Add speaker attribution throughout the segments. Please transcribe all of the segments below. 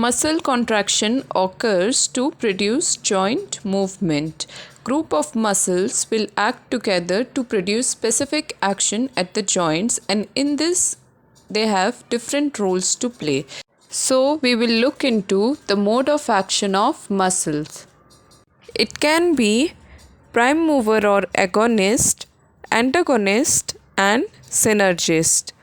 Speaker 1: Muscle contraction occurs to produce joint movement. Group of muscles will act together to produce specific action at the joints, and in this they have different roles to play. So we will look into the mode of action of muscles. It can be prime mover or agonist, antagonist, and synergist.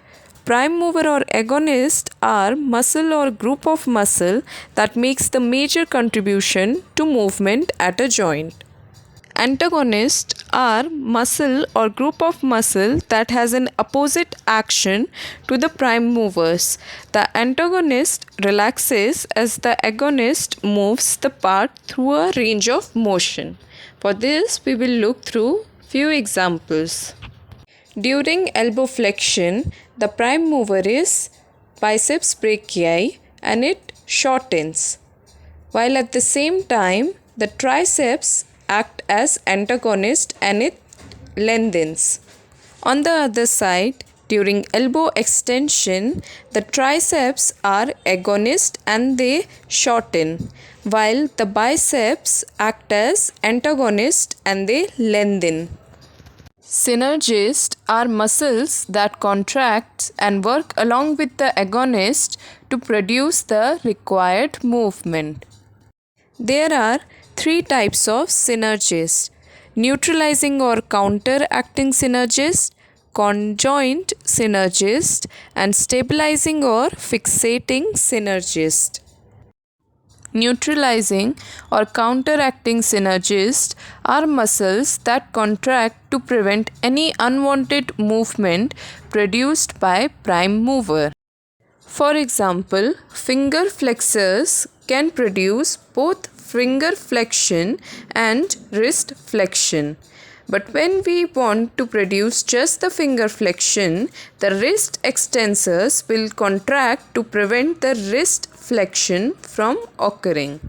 Speaker 1: Prime mover or agonist are muscle or group of muscle that makes the major contribution to movement at a joint. Antagonists are muscle or group of muscle that has an opposite action to the prime movers. The antagonist relaxes as the agonist moves the part through a range of motion. For this, we will look through few examples. During elbow flexion, the prime mover is biceps brachii and it shortens, while at the same time the triceps act as antagonist and it lengthens. On the other side, during elbow extension, the triceps are agonist and they shorten, while the biceps act as antagonist and they lengthen. Synergists are muscles that contract and work along with the agonist to produce the required movement. There are three types of synergist: neutralizing or counteracting synergist, conjoint synergist, and stabilizing or fixating synergist. Neutralizing or counteracting synergists are muscles that contract to prevent any unwanted movement produced by prime mover. For example, finger flexors can produce both finger flexion and wrist flexion. But when we want to produce just the finger flexion, the wrist extensors will contract to prevent the wrist flexion from occurring.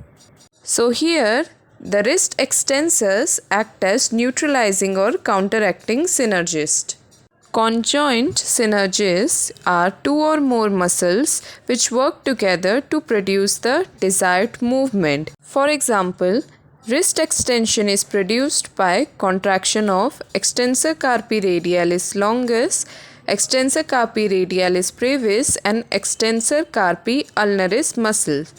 Speaker 1: So here, the wrist extensors act as neutralizing or counteracting synergist. Conjoint synergists are two or more muscles which work together to produce the desired movement. For example, wrist extension is produced by contraction of extensor carpi radialis longus, extensor carpi radialis brevis, and extensor carpi ulnaris muscles.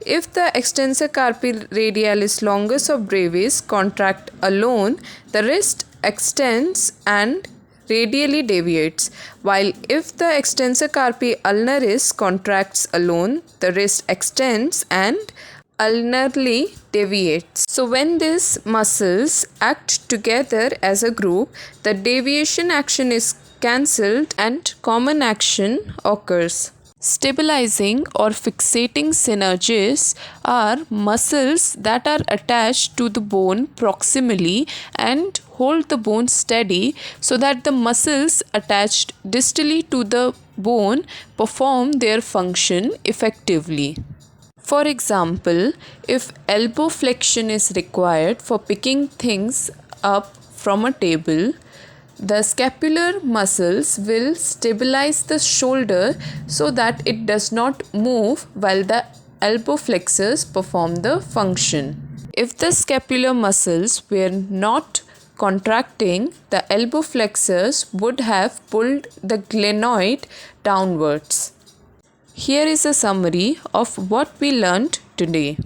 Speaker 1: If the extensor carpi radialis longus or brevis contract alone, the wrist extends and radially deviates, while if the extensor carpi ulnaris contracts alone, the wrist extends and ulnarly deviates. So when these muscles act together as a group, the deviation action is cancelled and common action occurs. Stabilizing or fixating synergists are muscles that are attached to the bone proximally and hold the bone steady so that the muscles attached distally to the bone perform their function effectively. For example, if elbow flexion is required for picking things up from a table, the scapular muscles will stabilize the shoulder so that it does not move while the elbow flexors perform the function. If the scapular muscles were not contracting, the elbow flexors would have pulled the glenoid downwards. Here is a summary of what we learned today.